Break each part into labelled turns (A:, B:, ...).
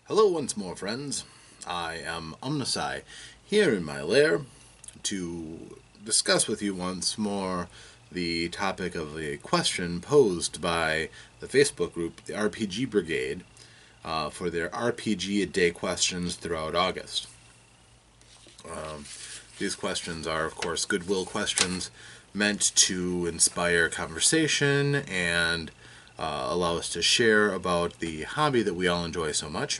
A: Hello once more, friends. I am OmnusI, here in my lair to discuss with you once more the topic of a question posed by the Facebook group, the RPG Brigade, for their RPG a Day questions throughout August. These questions are, of course, goodwill questions meant to inspire conversation and allow us to share about the hobby that we all enjoy so much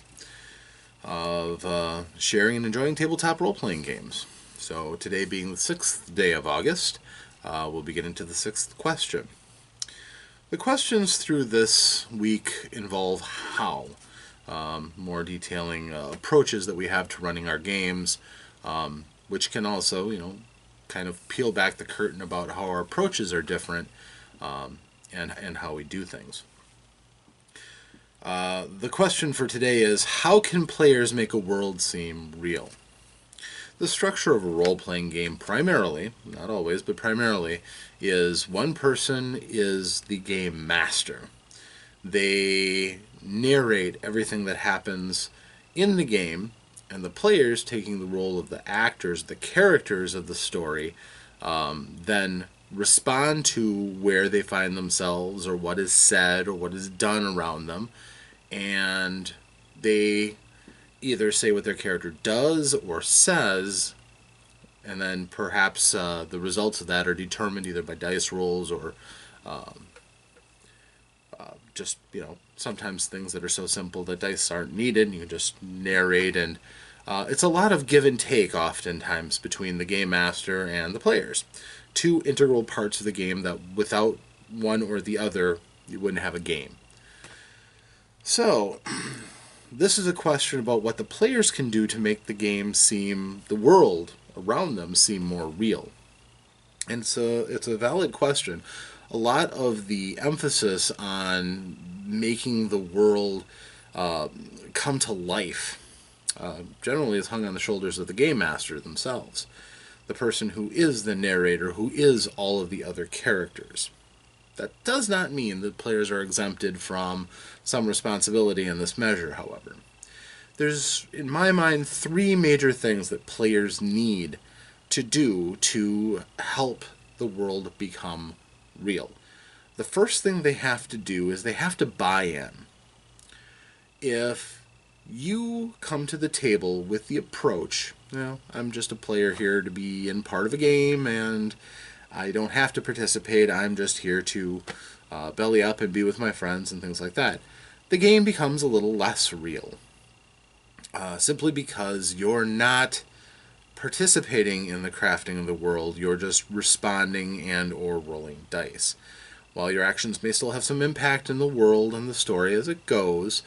A: of sharing and enjoying tabletop role-playing games. So today being the 6th day of August, we'll be getting to the 6th question. The questions through this week involve how, more detailing approaches that we have to running our games, which can also, kind of peel back the curtain about how our approaches are different and how we do things. The question for today is, how can players make a world seem real? The structure of a role-playing game primarily, not always, but primarily, is one person is the game master. They narrate everything that happens in the game, and the players, taking the role of the actors, the characters of the story, then respond to where they find themselves or what is said or what is done around them, and they either say what their character does or says, and then perhaps the results of that are determined either by dice rolls or just, sometimes things that are so simple that dice aren't needed, and you just narrate, and it's a lot of give and take oftentimes between the game master and the players. Two integral parts of the game that without one or the other, you wouldn't have a game. So, this is a question about what the players can do to make the game seem, the world around them seem more real. And so it's a valid question. A lot of the emphasis on making the world come to life generally is hung on the shoulders of the game master themselves, the person who is the narrator, who is all of the other characters. That does not mean that players are exempted from some responsibility in this measure, however. There's, in my mind, three major things that players need to do to help the world become real. The first thing they have to do is they have to buy in. If you come to the table with the approach, I'm just a player here to be in part of a game, and I don't have to participate, I'm just here to belly up and be with my friends and things like that, the game becomes a little less real. Simply because you're not participating in the crafting of the world, you're just responding and or rolling dice. While your actions may still have some impact in the world and the story as it goes,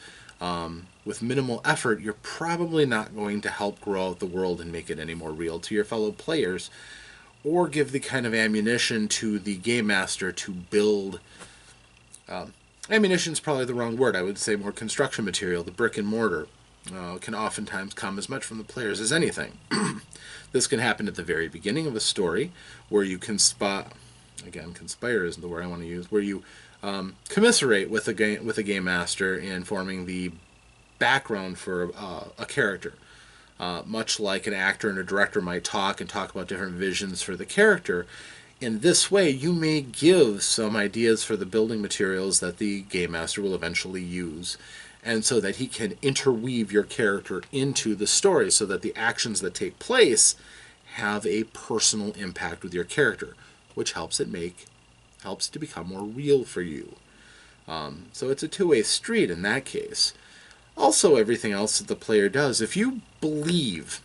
A: with minimal effort, you're probably not going to help grow out the world and make it any more real to your fellow players, or give the kind of ammunition to the game master to build. Ammunition is probably the wrong word. I would say more construction material. The brick and mortar can oftentimes come as much from the players as anything. This can happen at the very beginning of a story, where you conspire isn't the word I want to use, where you commiserate with a game master in forming the background for a character. Much like an actor and a director might talk about different visions for the character. In this way, you may give some ideas for the building materials that the game master will eventually use, and so that he can interweave your character into the story so that the actions that take place have a personal impact with your character, which helps it to become more real for you. So it's a two-way street in that case. Also, everything else that the player does, if you believe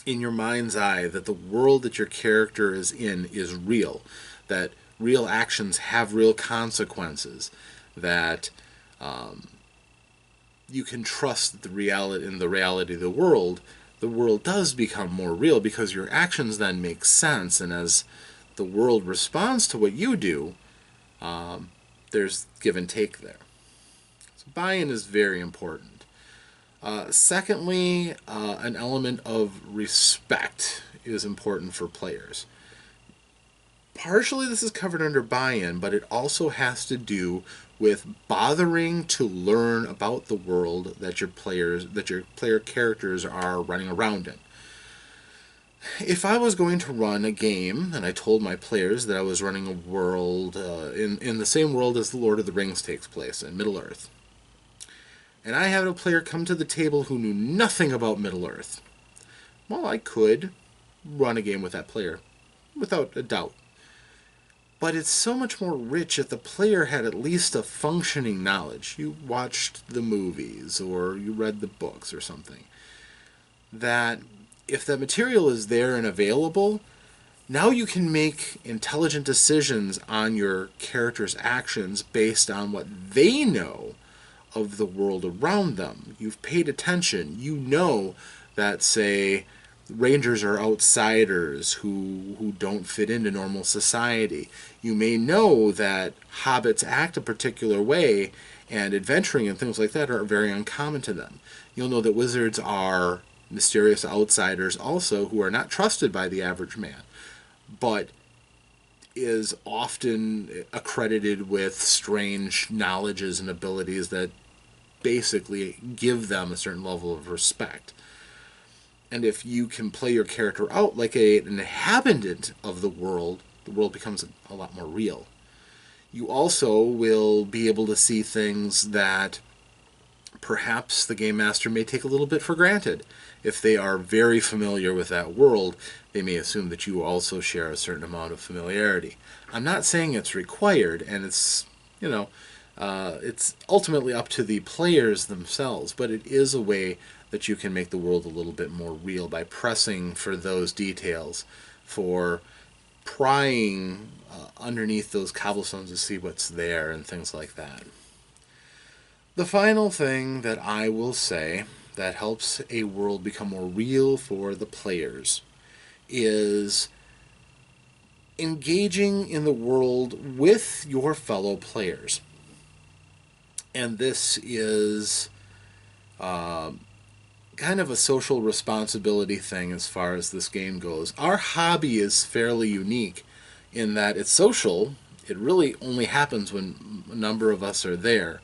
A: in your mind's eye that the world that your character is in is real, that real actions have real consequences, that you can trust the reality of the world does become more real because your actions then make sense, and as the world responds to what you do, there's give and take there. So buy-in is very important. Secondly, an element of respect is important for players. Partially this is covered under buy-in, but it also has to do with bothering to learn about the world that your player characters are running around in. If I was going to run a game and I told my players that I was running a world in the same world as the Lord of the Rings takes place in Middle Earth, and I had a player come to the table who knew nothing about Middle Earth, well, I could run a game with that player, without a doubt. But it's so much more rich if the player had at least a functioning knowledge. You watched the movies or you read the books or something. That if the material is there and available, now you can make intelligent decisions on your character's actions based on what they know of the world around them. You've paid attention. You know that, say, Rangers are outsiders who don't fit into normal society. You may know that hobbits act a particular way, and adventuring and things like that are very uncommon to them. You'll know that wizards are mysterious outsiders also who are not trusted by the average man, but is often accredited with strange knowledges and abilities that basically give them a certain level of respect. And if you can play your character out like an inhabitant of the world becomes a lot more real. You also will be able to see things that perhaps the game master may take a little bit for granted. If they are very familiar with that world, they may assume that you also share a certain amount of familiarity. I'm not saying it's required, and it's ultimately up to the players themselves, but it is a way that you can make the world a little bit more real by pressing for those details, for prying underneath those cobblestones to see what's there and things like that. The final thing that I will say that helps a world become more real for the players is engaging in the world with your fellow players. And this is kind of a social responsibility thing as far as this game goes. Our hobby is fairly unique in that it's social. It really only happens when a number of us are there.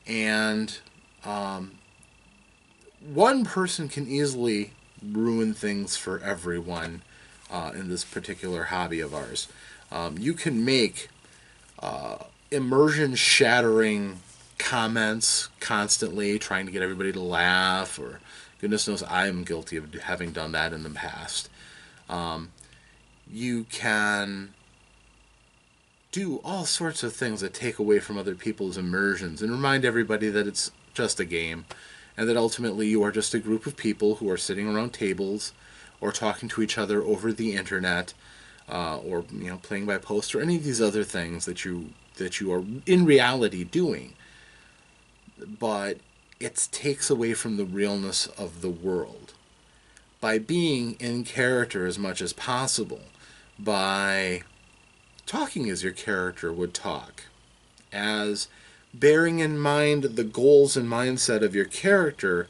A: And one person can easily ruin things for everyone in this particular hobby of ours. You can make immersion-shattering comments constantly, trying to get everybody to laugh, or goodness knows I'm guilty of having done that in the past. You can do all sorts of things that take away from other people's immersions and remind everybody that it's just a game, and that ultimately you are just a group of people who are sitting around tables or talking to each other over the internet, or playing by post, or any of these other things that you are in reality doing. But it takes away from the realness of the world. By being in character as much as possible, by talking as your character would talk, as bearing in mind the goals and mindset of your character,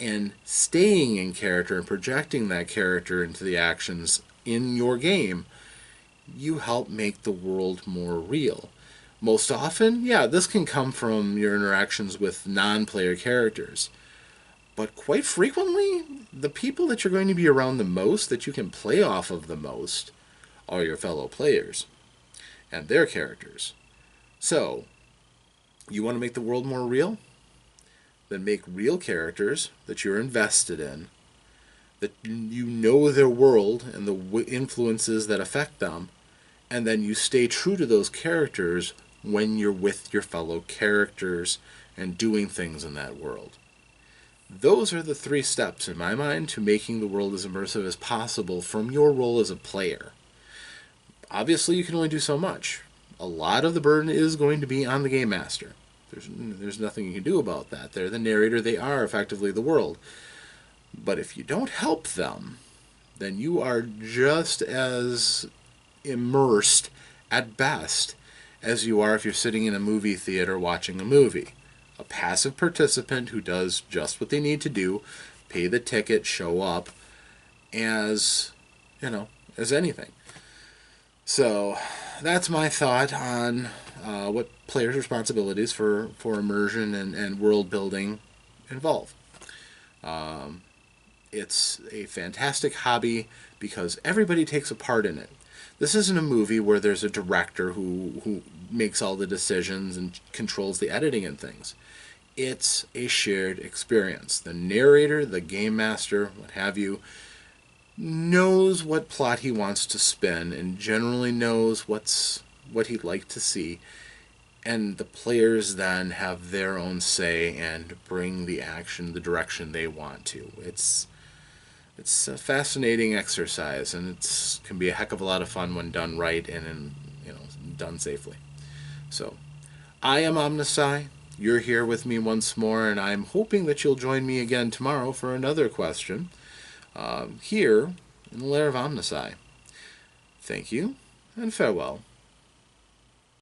A: and staying in character and projecting that character into the actions in your game, you help make the world more real. Most often, this can come from your interactions with non-player characters. But quite frequently, the people that you're going to be around the most, that you can play off of the most, are your fellow players and their characters. So, you want to make the world more real? Then make real characters that you're invested in, that you know their world and the influences that affect them, and then you stay true to those characters when you're with your fellow characters and doing things in that world. Those are the 3 steps, in my mind, to making the world as immersive as possible from your role as a player. Obviously, you can only do so much. A lot of the burden is going to be on the game master. There's nothing you can do about that. They're the narrator. They are effectively the world. But if you don't help them, then you are just as immersed, at best, as you are if you're sitting in a movie theater watching a movie. A passive participant who does just what they need to do, pay the ticket, show up, as anything. So that's my thought on what players' responsibilities for immersion and world building involve. It's a fantastic hobby because everybody takes a part in it. This isn't a movie where there's a director who makes all the decisions and controls the editing and things. It's a shared experience. The narrator, the game master, what have you, knows what plot he wants to spin and generally knows what he'd like to see, and the players then have their own say and bring the action the direction they want to. It's a fascinating exercise, and it can be a heck of a lot of fun when done right and done safely. So, I am OmnusI. You're here with me once more, and I'm hoping that you'll join me again tomorrow for another question here in the Lair of OmnusI. Thank you, and farewell.